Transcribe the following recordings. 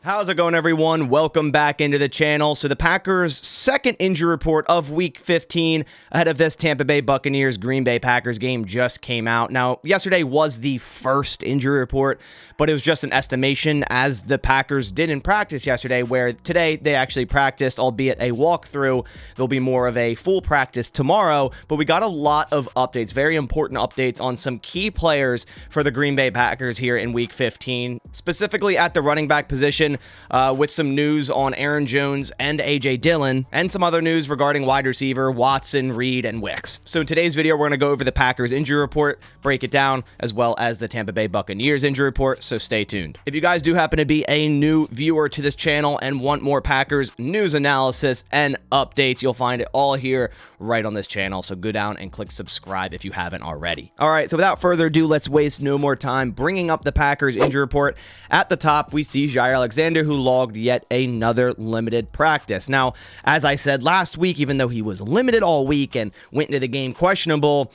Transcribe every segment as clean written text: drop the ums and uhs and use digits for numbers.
How's it going, everyone? Welcome back into the channel. So the Packers' second injury report of Week 15 ahead of this Tampa Bay Buccaneers Green Bay Packers game just came out. Now, yesterday was the first injury report, but it was just an estimation as the Packers didn't practice yesterday, where today they actually practiced, albeit a walkthrough. There'll be more of a full practice tomorrow, but we got a lot of updates, very important updates on some key players for the Green Bay Packers here in Week 15, specifically at the running back position. With some news on Aaron Jones and A.J. Dillon, and some other news regarding wide receiver Watson, Reed, and Wicks. So in today's video, we're going to go over the Packers injury report, break it down, as well as the Tampa Bay Buccaneers injury report, so stay tuned. If you guys do happen to be a new viewer to this channel and want more Packers news analysis and updates, you'll find it all here right on this channel, so go down and click subscribe if you haven't already. All right, so without further ado, let's waste no more time bringing up the Packers injury report. At the top, we see Jaire Alexander, who logged yet another limited practice. Now, as I said last week, even though he was limited all week and went into the game questionable,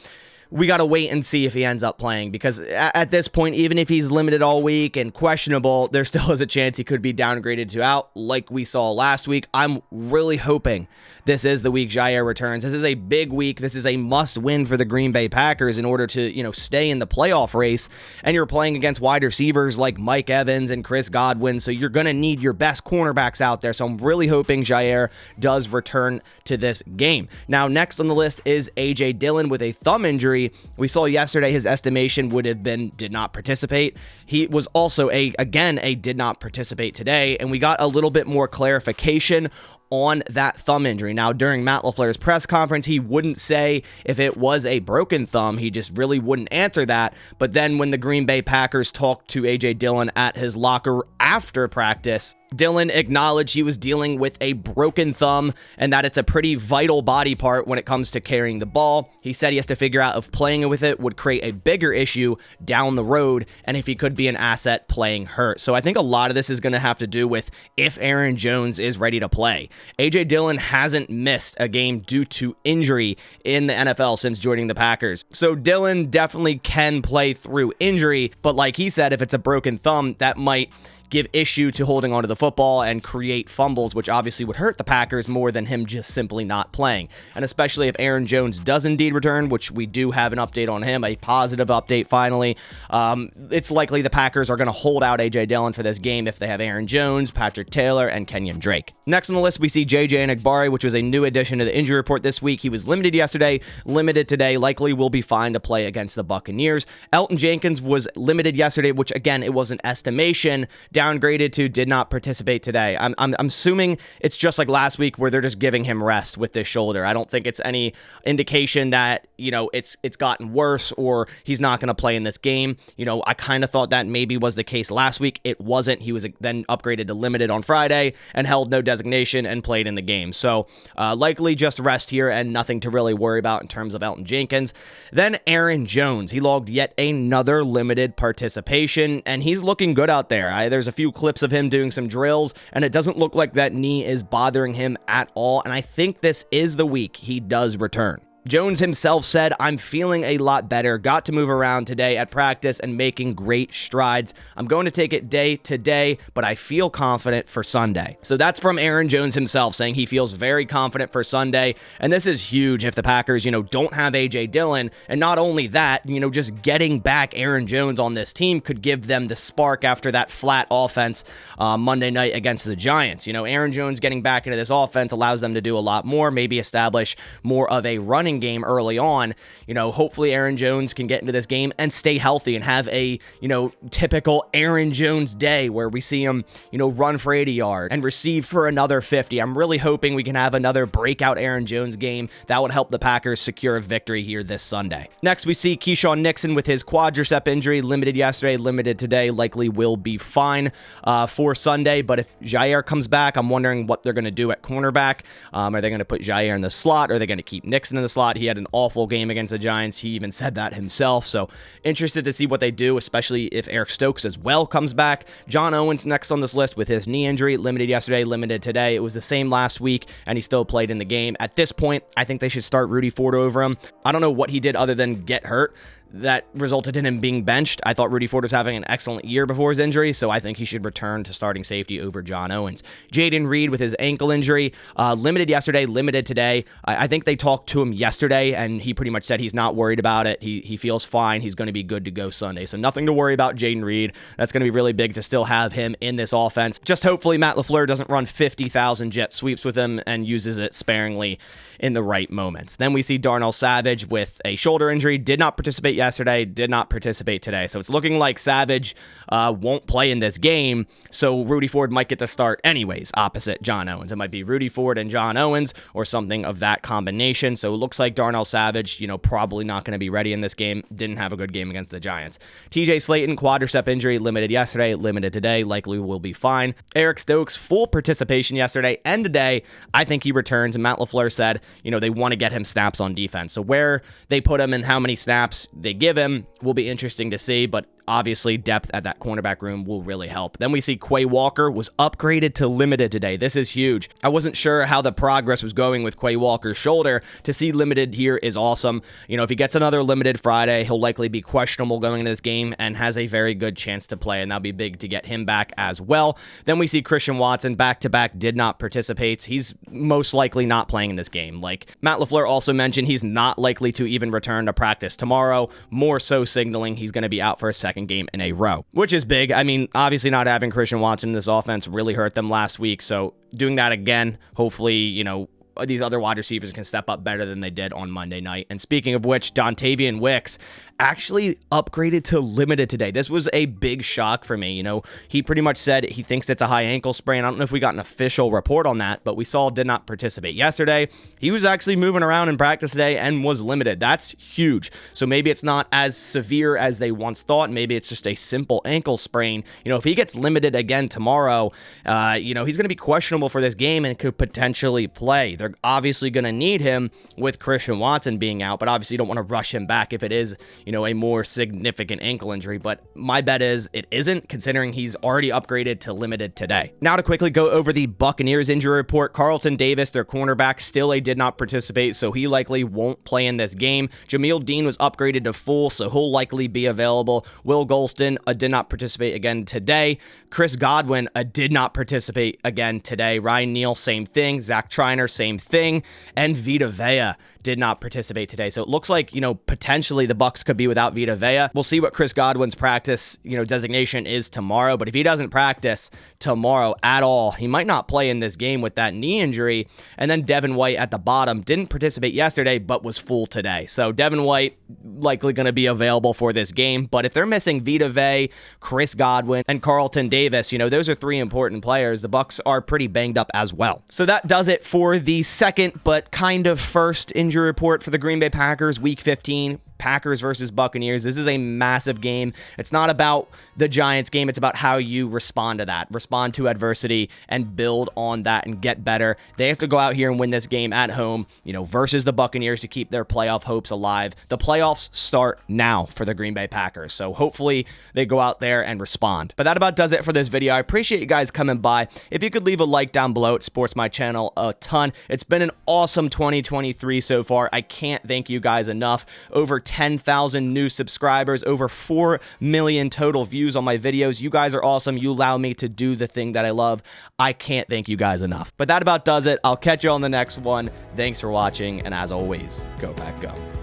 we got to wait and see if he ends up playing, because at this point, even if he's limited all week and questionable, there still is a chance he could be downgraded to out like we saw last week. I'm really hoping this is the week Jaire returns. This is a big week. This is a must win for the Green Bay Packers in order to, stay in the playoff race. And you're playing against wide receivers like Mike Evans and Chris Godwin, so you're going to need your best cornerbacks out there. So I'm really hoping Jaire does return to this game. Now, next on the list is A.J. Dillon with a thumb injury. We saw yesterday his estimation would have been did not participate. He was also again a did not participate today, and we got a little bit more clarification on that thumb injury. Now, during Matt LaFleur's press conference, he wouldn't say if it was a broken thumb. He just really wouldn't answer that. But then when the Green Bay Packers talked to A.J. Dillon at his locker after practice, Dillon acknowledged he was dealing with a broken thumb and that it's a pretty vital body part when it comes to carrying the ball. He said he has to figure out if playing with it would create a bigger issue down the road and if he could be an asset playing hurt. So I think a lot of this is going to have to do with if Aaron Jones is ready to play. A.J. Dillon hasn't missed a game due to injury in the NFL since joining the Packers. So Dillon definitely can play through injury, but like he said, if it's a broken thumb, that might give issue to holding onto the football and create fumbles, which obviously would hurt the Packers more than him just simply not playing. And especially if Aaron Jones does indeed return, which we do have an update on him, a positive update finally, it's likely the Packers are going to hold out A.J. Dillon for this game if they have Aaron Jones, Patrick Taylor, and Kenyon Drake. Next on the list, we see J.J. Enagbare, which was a new addition to the injury report this week. He was limited yesterday, limited today, likely will be fine to play against the Buccaneers. Elton Jenkins was limited yesterday, which again, it was an estimation, downgraded to did not participate today. I'm assuming it's just like last week where they're just giving him rest with this shoulder. I don't think it's any indication that, it's gotten worse or he's not going to play in this game. I kind of thought that maybe was the case last week. It wasn't. He was then upgraded to limited on Friday and held no designation and played in the game. So likely just rest here and nothing to really worry about in terms of Elton Jenkins. Then Aaron Jones. He logged yet another limited participation and he's looking good out there. There's a few clips of him doing some drills, and it doesn't look like that knee is bothering him at all, and I think this is the week he does return. Jones himself said, "I'm feeling a lot better, got to move around today at practice and making great strides. I'm going to take it day to day, but I feel confident for Sunday." So that's from Aaron Jones himself saying he feels very confident for Sunday. And this is huge if the Packers, don't have A.J. Dillon. And not only that, just getting back Aaron Jones on this team could give them the spark after that flat offense Monday night against the Giants. Aaron Jones getting back into this offense allows them to do a lot more, maybe establish more of a running game early on. Hopefully Aaron Jones can get into this game and stay healthy and have a, typical Aaron Jones day where we see him, run for 80 yards and receive for another 50. I'm really hoping we can have another breakout Aaron Jones game that would help the Packers secure a victory here this Sunday. Next, we see Keyshawn Nixon with his quadricep injury, limited yesterday, limited today, likely will be fine for Sunday. But if Jaire comes back, I'm wondering what they're going to do at cornerback. Are they going to put Jaire in the slot? Or are they going to keep Nixon in the slot? He had an awful game against the Giants. He even said that himself. So interested to see what they do, especially if Eric Stokes as well comes back. John Owens next on this list with his knee injury, limited yesterday, limited today. It was the same last week, and he still played in the game. At this point, I think they should start Rudy Ford over him. I don't know what he did other than get hurt. that resulted in him being benched. I thought Rudy Ford was having an excellent year before his injury, so I think he should return to starting safety over John Owens. Jaden Reed with his ankle injury, limited yesterday, limited today. I think they talked to him yesterday, and he pretty much said he's not worried about it. He feels fine. He's going to be good to go Sunday, so nothing to worry about Jaden Reed. That's going to be really big to still have him in this offense. Just hopefully Matt LaFleur doesn't run 50,000 jet sweeps with him and uses it sparingly in the right moments. Then we see Darnell Savage with a shoulder injury, did not participate yesterday, did not participate today. So it's looking like Savage won't play in this game, so Rudy Ford might get to start anyways, opposite John Owens. It might be Rudy Ford and John Owens or something of that combination. So it looks like Darnell Savage, probably not going to be ready in this game. Didn't have a good game against the Giants. TJ Slayton, quadricep injury, limited yesterday, limited today, likely will be fine. Eric Stokes, full participation yesterday and today. I think he returns, and Matt LaFleur said, they want to get him snaps on defense. So where they put him and how many snaps they give him will be interesting to see, but obviously depth at that cornerback room will really help. Then we see Quay Walker was upgraded to limited today. This is huge. I wasn't sure how the progress was going with Quay Walker's shoulder. To see limited here is awesome. If he gets another limited Friday, he'll likely be questionable going into this game and has a very good chance to play, and that'll be big to get him back as well. Then we see Christian Watson back-to-back did not participate. He's most likely not playing in this game. Like Matt LaFleur also mentioned, he's not likely to even return to practice tomorrow, more so signaling he's going to be out for a second game in a row, which is big. I mean, obviously not having Christian Watson in this offense really hurt them last week, so doing that again, hopefully, these other wide receivers can step up better than they did on Monday night. And speaking of which, Dontavian Wicks actually upgraded to limited today. This was a big shock for me. He pretty much said he thinks it's a high ankle sprain. I don't know if we got an official report on that, but we saw did not participate yesterday. He was actually moving around in practice today and was limited. That's huge. So maybe it's not as severe as they once thought. Maybe it's just a simple ankle sprain. If he gets limited again tomorrow, he's going to be questionable for this game and could potentially play. They're obviously going to need him with Christian Watson being out, but obviously you don't want to rush him back if it is, a more significant ankle injury. But my bet is it isn't, considering he's already upgraded to limited today. Now to quickly go over the Buccaneers injury report. Carlton Davis, their cornerback, still did not participate, so he likely won't play in this game. Jameel Dean was upgraded to full, so he'll likely be available. Will Golston did not participate again today. Chris Godwin did not participate again today. Ryan Neal, same thing. Zach Triner, same thing. And Vita Vea did not participate today. So it looks like, potentially the Bucs could be without Vita Vea. We'll see what Chris Godwin's practice, designation is tomorrow. But if he doesn't practice tomorrow at all, he might not play in this game with that knee injury. And then Devin White at the bottom didn't participate yesterday, but was full today. So Devin White likely going to be available for this game. But if they're missing Vita Vea, Chris Godwin, and Carlton Davis, those are three important players. The Bucs are pretty banged up as well. So that does it for the second, but kind of first injury report for the Green Bay Packers, Week 15. Packers versus Buccaneers. This is a massive game. It's not about the Giants game. It's about how you respond to that, respond to adversity and build on that and get better. They have to go out here and win this game at home, versus the Buccaneers to keep their playoff hopes alive. The playoffs start now for the Green Bay Packers. So hopefully they go out there and respond. But that about does it for this video. I appreciate you guys coming by. If you could leave a like down below, it supports my channel a ton. It's been an awesome 2023 so far. I can't thank you guys enough. Over 10,000 new subscribers, over 4 million total views on my videos. You guys are awesome. You allow me to do the thing that I love. I can't thank you guys enough. But that about does it. I'll catch you on the next one. Thanks for watching, and as always, go Pack Go.